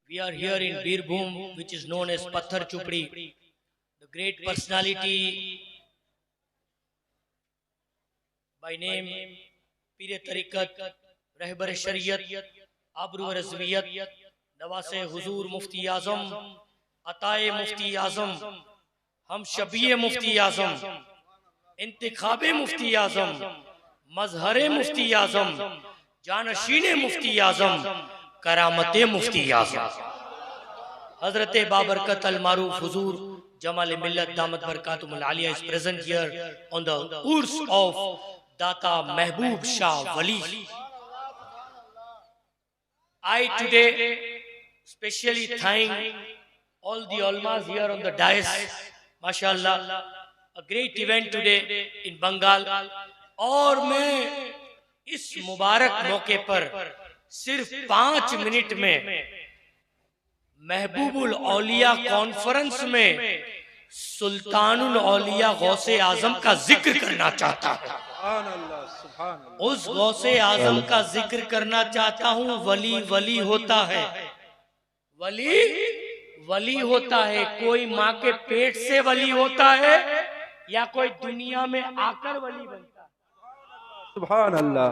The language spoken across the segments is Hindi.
We are here in Birbhum, which is known as Patthar Chupdi. The great personality by name Pir Tariqat, Rahbar Shariat, Abru Razwiyat, Nawase Huzur Mufti Azam, Ataye Mufti Azam, Hum Shabiye Mufti Azam, Intikhabe Mufti Azam, Mazhare Mufti Azam, Janashine Mufti Azam, Karamate Mufti Azam, Hazrat Babarkat Al-Maruf Huzur Jamal Millat Damat Barakatumul Aliyah is present here on the Urs of Data Mehboob Shah Wali. I today specially thank all the ulmas here on the dais. MashaAllah, a great event today in Bengal. और मैं इस मुबारक मौके पर सिर्फ 5 मिनट में महबूबुल औलिया कॉन्फ्रेंस में सुल्तानुल औलिया गौसे आजम का जिक्र करना चाहता हूँ। उस गौसे आजम का जिक्र करना चाहता हूँ। वली वली होता है, वली वली होता है। कोई माँ के पेट से वली होता है या कोई दुनिया में आकर वली बनता है। सुभान अल्लाह,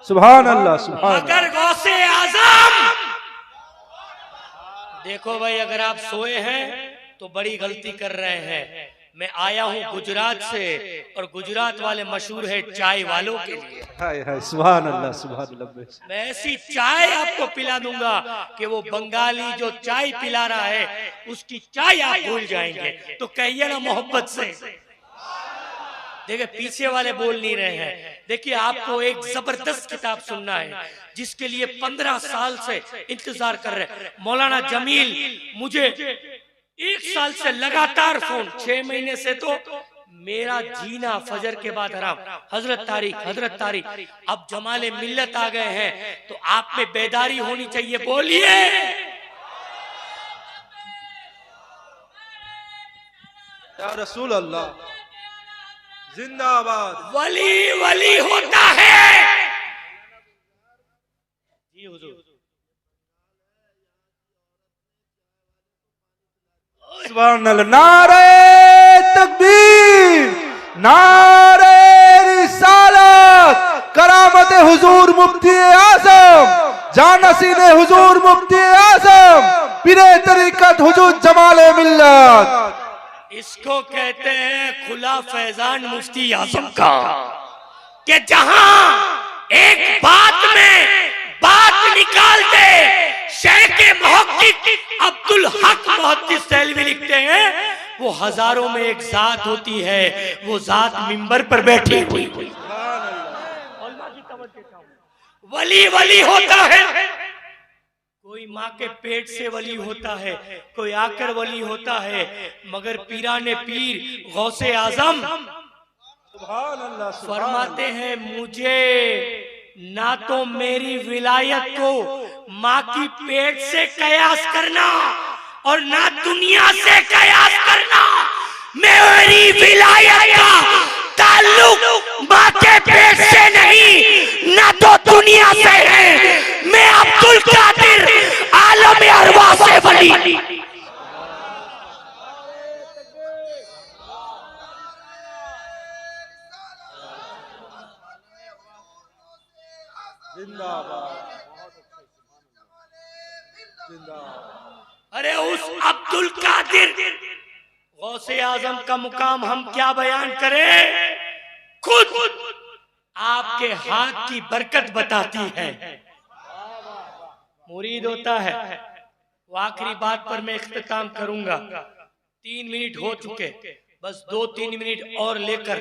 सुभान अल्लाह, सुभान। मगर गौसे आजम, देखो भाई, अगर आप सोए हैं तो बड़ी गलती कर रहे हैं। मैं आया हूँ गुजरात से और गुजरात वाले मशहूर है चाय वालों के लिए। हाय हाय, सुभान अल्लाह, सुभान अल्लाह। मैं ऐसी चाय आपको पिला दूंगा कि वो बंगाली जो चाय पिला रहा है उसकी चाय आप भूल जाएंगे। तो कहिए ना मोहब्बत से। देखिए पीछे वाले बोल नहीं रहे हैं। देखिए आपको एक जबरदस्त किताब सुनना है जिसके लिए 15 साल से इंतजार कर रहे हैं। मौलाना जमील मुझे 1 साल से लगातार फोन, 6 महीने से तो मेरा जीना फजर के बाद हराम। हजरत तारिक, हजरत तारिक। अब जमाले मिल्लत आ गए हैं तो आप में बेदारी होनी चाहिए। बोलिए या रसूल अल्लाह, जिंदाबाद। वली वली होता है जी हुजूर। सुभान अल्लाह। नारे तकबीर, नारे रिसालत, करामत हुजूर मुफ्ती आजम, जानसीन हुजूर मुफ्ती आजम, पीरे तरीकत हुजूर जमाले मिल्लत। इसको कहते हैं खुला फैजान मुफ्ती आजम का, कि जहां एक बात में बात निकाल दे। शेख मुहक्किक अब्दुल हक मुहद्दिस देहलवी लिखते हैं, वो हजारों में एक जात होती है, वो जात मिंबर पर बैठी हुई। वली वली होता है। कोई माँ के पेट से वली होता है, कोई आकर वली होता है, मगर पीराने पीर गौसे आजम फरमाते हैं, मुझे ना तो मेरी विलायत को माँ की पेट से कयास करना और ना दुनिया से कयास करना। मेरी विलायत का ताल्लुक माँ के पेट से नहीं, ना तो दुनिया से है। मैं अब्दुल कादिर आलम अरवा से वली। अरे उस अब्दुल कादिर गौसे आजम का मुकाम हम क्या बयान करें। खुद आपके हाथ की बरकत बताती है। मुरीद होता है। वो आखिरी बात पर मैं इख्तिताम करूंगा। 3 मिनट हो चुके, बस 2-3 मिनट और लेकर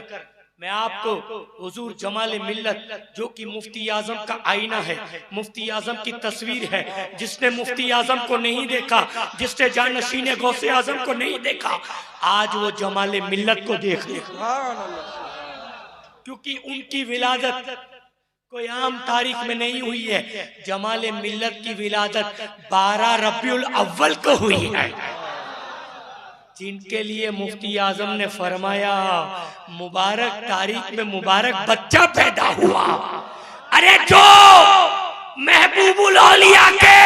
मैं आपको हुजूर जमाले मिल्लत, जो कि मुफ्ती आजम का आईना है, मुफ्ती आजम की तस्वीर है। जिसने मुफ्ती आजम को नहीं देखा, जिसने जानशीने गौसे आजम को नहीं देखा, आज वो जमाले मिल्लत को देख ले। क्योंकि उनकी विलादत कोई आम तारीख में नहीं हुई है। जमाले मिल्लत की विलादत 12 रबीउल अव्वल को हुई है, जिनके लिए मुफ्ती आजम ने फरमाया मुबारक तारीख में मुबारक बच्चा पैदा हुआ। अरे जो महबूबुल औलिया के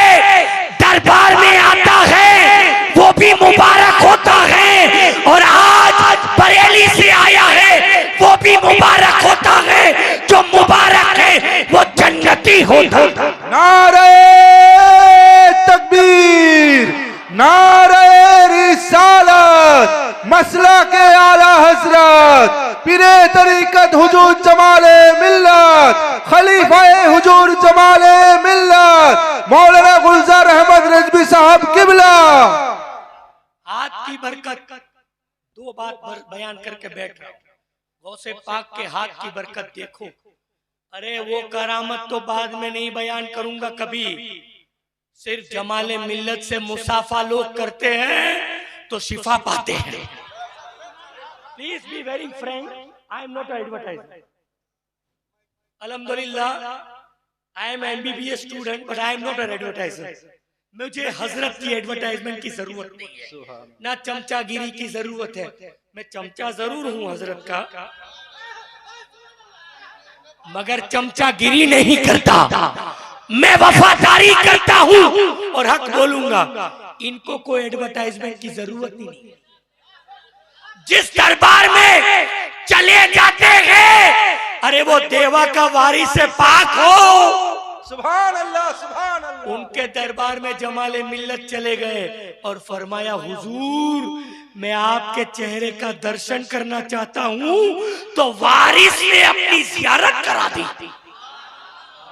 दरबार में भी मुबारक होता है, जो मुबारक है वो जन्नती होता है। नारे तकबीर, नारे रिसालत, मसला के आला हजरत पीरे तरीकत हुजूर जमाले मिल्लत, खलीफाए हुजूर जमाले मिल्लत मौलाना गुलजार अहमद रिजवी साहब किबला। हाथ की बरकत, दो बात बयान करके बैठ रहा हूं। गौसे पाक के हाथ की बरकत देखो। अरे वो करामत तो बाद में नहीं बयान करूंगा कभी, सिर्फ जमाले मिल्लत से मुसाफा लोग करते हैं तो शिफा पाते हैं। Please be very frank, I am not advertiser. अल्हम्दुलिल्लाह I am MBBS student but I am not an advertiser. मुझे हजरत की एडवर्टाइजमेंट की जरूरत नहीं है, ना चमचागिरी की जरूरत है। मैं चमचा जरूर हूं हजरत का, मगर चमचागिरी नहीं करता, मैं वफादारी करता हूं और हक बोलूंगा। इनको कोई एडवर्टाइजमेंट की जरूरत ही नहीं। जिस दरबार में चले जाते हैं, अरे वो देवा का वारिस से पाक हो। सुभान अल्लाह, सुभान अल्लाह। उनके दरबार में जमाले मिल्लत चले गए और फरमाया, हुजूर मैं आपके चेहरे का दर्शन करना चाहता हूं, तो वारिस ने अपनी जियारत करा दी।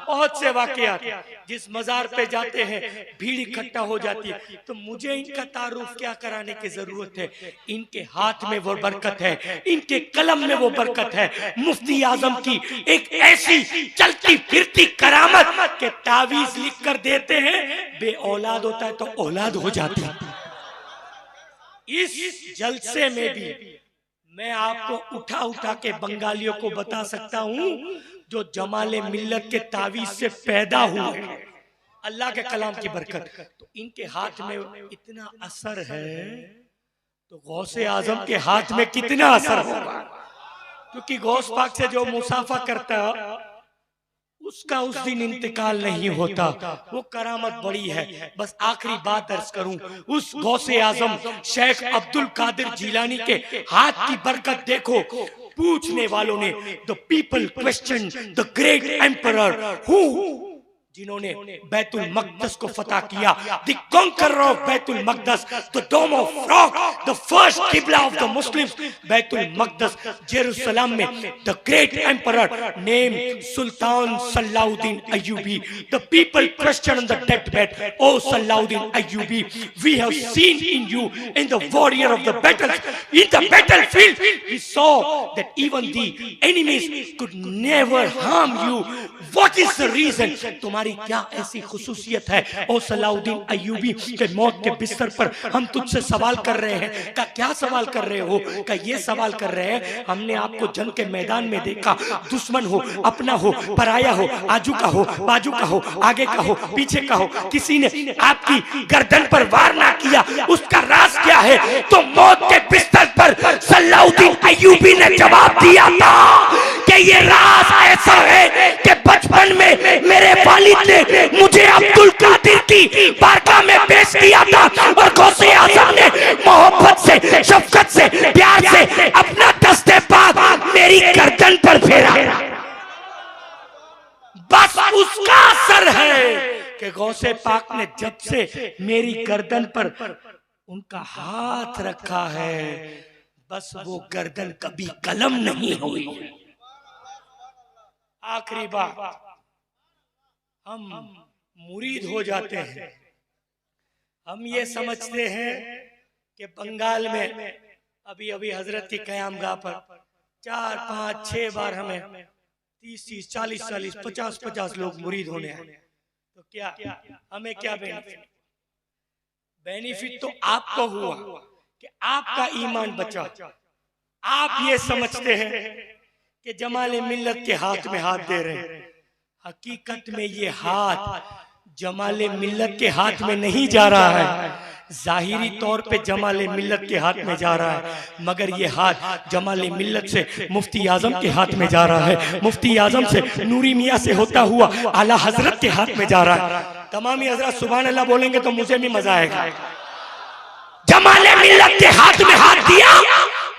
बहुत से वाकयात, जिस मजार पे जाते हैं भीड़ इकट्ठा हो जाती है, तो मुझे इनका तारुफ क्या कराने की जरूरत है। इनके हाथ में वो बरकत है, इनके कलम में वो बरकत है। मुफ्ती आजम की एक ऐसी चलती फिरती करामत के तावीज लिख कर देते हैं, बे औलाद होता है तो औलाद हो जाती है। इस जलसे में भी मैं आपको उठा उठा के बंगालियों को बता सकता हूं जो जमाले मिल्लत के तावीज से पैदा हुए हैं, अल्लाह के कलाम की बरकत। तो इनके हाथ में इतना असर है, तो गौसे आजम के हाथ में कितना असर होगा। क्योंकि गौस पाक से जो मुसाफा करता उसका उस दिन इंतकाल नहीं होता, वो करामत बड़ी है। बस आखिरी बात अर्ज करूं, उस गौसे आजम शेख अब्दुल कादिर जिलानी के हाथ की बरकत देखो। पूछने वालों ने the people question the great emperor who, जिन्होंने बैतुल मकदस को फतह किया, the conqueror of Baitul Maqdis, the dome of rock, the first किबला of the Muslims, Baitul Maqdis Jerusalem में the great emperor name Sultan Salahuddin Ayyubi. The people question on the death bed, O Salahuddin Ayyubi, we have seen in you in the warrior of the battles, in the battlefield we saw that even the enemies could never harm you. What is the reason? तुम्हारी क्या ऐसी खुसूसियत है ओ सलाउद्दीन अय्यूबी के मौत के बिस्तर पर हम तुझसे सवाल कर रहे हैं। का क्या सवाल कर रहे हो? का ये सवाल कर रहे हैं, हमने आपको जंग के मैदान में देखा, दुश्मन हो, अपना हो, पराया हो, आजू का हो, बाजू का हो, आगे का हो, पीछे का हो, किसी ने आपकी गर्दन पर वार ना किया, उसका राज क्या है? तो मौत के बिस्तर पर सलाउद्दीन अय्यूबी ने जवाब दिया था कि ये राज ऐसा है कि बचपन में मेरे वालिद ने मुझे अब्दुल कादिर की बारगाह में पेश किया था और गौसे आजम ने मोहब्बत से, शफकत से, प्यार से अपना दस्ते पाक मेरी गर्दन पर फेरा। बस उसका असर है कि गौसे पाक ने जब से मेरी गर्दन पर उनका हाथ रखा है, बस वो गर्दन कभी कलम नहीं हुई। आखिरी बात, हम मुरीद हो जाते हैं, हम ये समझते हैं कि बंगाल में अभी अभी हजरत की कयामगाह पर 4, 5, 6 बार हमें 30, 40, 50 लोग मुरीद होने हैं। तो क्या हमें क्या बेनिफिट? बेनिफिट तो आपको हुआ कि आपका ईमान बचा। आप ये समझते हैं कि जमाले मिल्लत के हाथ में हाथ दे रहे हैं, हकीकत में ये हाथ जमाले मिल्लत के हाथ में नहीं जा रहा है, जाहिरी तौर पे जमाले मिल्लत के हाथ में जा रहा है, मगर ये हाथ जमाले मिल्लत से मुफ्ती आजम के हाथ में जा रहा है, मुफ्ती आजम से नूरी मियाँ से होता हुआ आला हजरत के हाथ में जा रहा है। तमामी हजरत सुभान अल्लाह बोलेंगे तो मुझे भी मजा आएगा। जमाले मिल्लत के हाथ में हाथ दिया,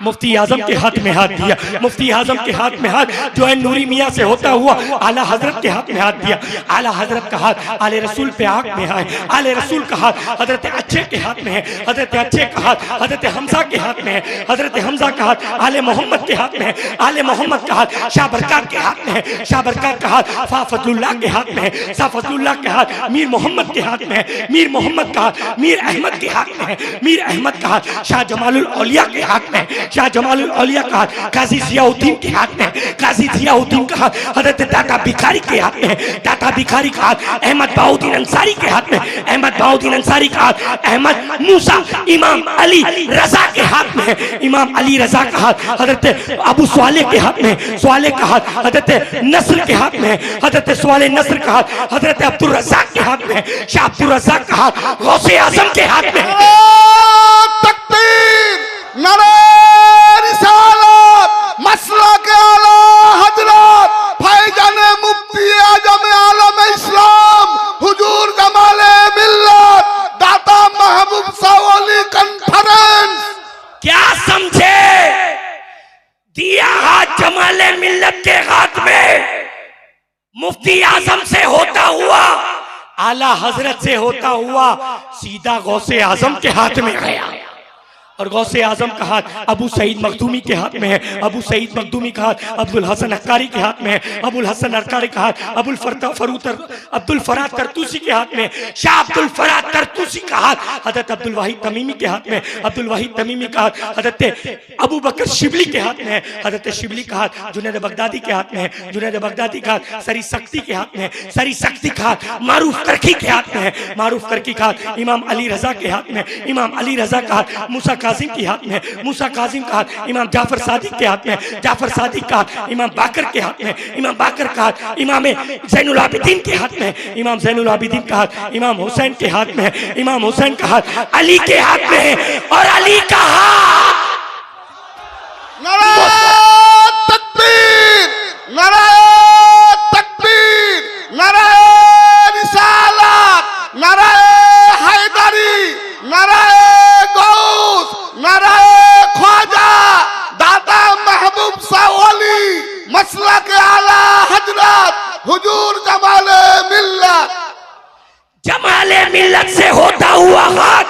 मुफ्ती आजम के हाथ में हाथ दिया, मुफ्ती आजम के हाथ में हाथ जो है नूरी मियाँ से होता हुआ आला हजरत के हाथ में हाथ दिया। आला हजरत का हाथ आले रसूल पे आग में है, आले रसूल का हाथ हजरत अच्छे के हाथ में है, हजरत अच्छे का हाथ हजरत हमजा के हाथ में है, हजरत हमजा का हाथ आले मोहम्मद के हाथ में है, आले मोहम्मद का हाथ शाह बरकत के हाथ में है, शाह बरकत का हाथ शाह फजलुल्लाह के हाथ में है, शाह फजलुल्लाह के हाथ मीर मोहम्मद के हाथ में है, मीर मोहम्मद का हाथ मीर अहमद के हाथ में है, मीर अहमद का हाथ शाह जमालुल औलिया के हाथ में है, शाह जमालुल औलिया का हाथ काजी जियाउद्दीन के हाथ में है, काजी जियाउद्दीन का हाथ हजरत दाता भिखारी के हाथ में है, दाता भिखारी का हाथ अहमद बहाउद्दीन अंसारी के हाथ में, अहमद बहाउद्दीन अंसारी का हाथ अहमद मूसा इमाम अली रजा के हाथ में है, इमाम अली रजा का हाथ हजरत अबू स्वाले के हाथ में, स्वाले का हाथ हजरत नस्र के हाथ में, हजरत स्वाले नस्र का हाथ हजरत अब्दुल रज़ाक के हाथ में, शाह अब्दुल रज़ाक का हाथ गौसे आजम के हाथ में। तकबीर, नारे रिसालत, मसलक आला हजरत फैजाने मुफ्ती आजम आलम इस्लाम हुजूर जमाले मिल्लत दाता महबूब सावली कॉन्फ्रेंस। क्या समझे? दिया हाथ जमाले मिल्लत के हाथ में, मुफ्ती आजम से होता हुआ आला हजरत से होता हुआ सीधा गौसे आजम के हाथ में गया। और गौसे आजम का हाथ अबू सईद मखदूमी के हाथ में है, अबू सईद मखदूमी का हाथ अब्दुल हसन अक्कारी के हाथ में है, अब्दुल हसन अक्कारी का हाथ अब्दुल फराद तरतूसी के हाथ में, शाह अब्दुल फराद तरतूसी का हाथ हजरत अब्दुल वाहिद तमीमी के हाथ में, अब्दुल वाहिद तमीमी का हाथ हजरत अबू बकर शिबली के हाथ में है, हजरत शिबली का हाथ जुनैद बगदादी के हाथ में है, जुनैद बगदादी का हाथ सरी सख्ती के हाथ में है, सरी सख्ती का हाथ मारूफ करकी के हाथ में है, मारूफ करकी का हाथ इमाम अली रजा के हाथ में, इमाम अली रजा का हाथ मूसा काजिम के हाथ में, मूसा काजिम का हाथ इमाम जाफर सादिक के हाथ में, जाफर सादिक का हाथ इमाम बाकर के हाथ में, इमाम बाकर का हाथ इमाम ज़ैनुल आबिदीन के हाथ में, इमाम ज़ैनुल आबिदीन का हाथ इमाम हुसैन के हाथ में, इमाम हुसैन का हाथ अली के हाथ में है। और अली का हाथ नारे तकबीर, नारे तकबीर, नारे रिसालत, नारे हैदरी, नारे गौस, नारे ख्वाजा दाता महबूब सावली मसलक आला हजरत हुजूर जमाले मिल्लत। जमाले मिल्लत से होता हुआ हाथ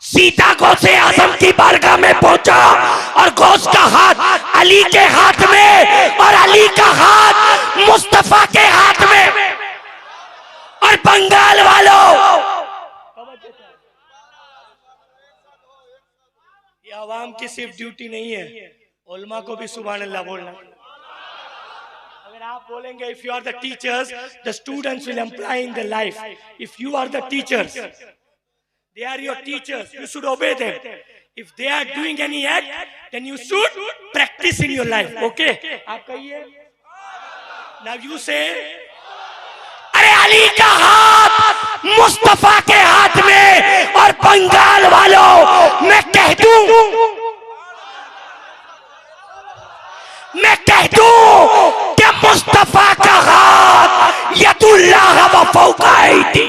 सीता गौसे आजम की बारगाह में पहुंचा और गौस का हाथ अली के हाथ में और अली का हाथ मुस्तफा के हाथ में। और बंगाल वालों, ये आवाम की सिर्फ ड्यूटी नहीं है, उलमा को भी सुभान अल्लाह बोलना। अगर आप बोलेंगे if you are the teachers the students will employ in the life, if you are the teachers they are your teachers, you should obey them. If they are doing any act then you should practice in your life. Okay, आप कहिए now you say अरे अली का हाथ मुस्तफा के हाथ में। और बंगाल वालों मैं कह दूं कि मुस्तफा का हाथ यदुल्लाह व फौका ऐदी।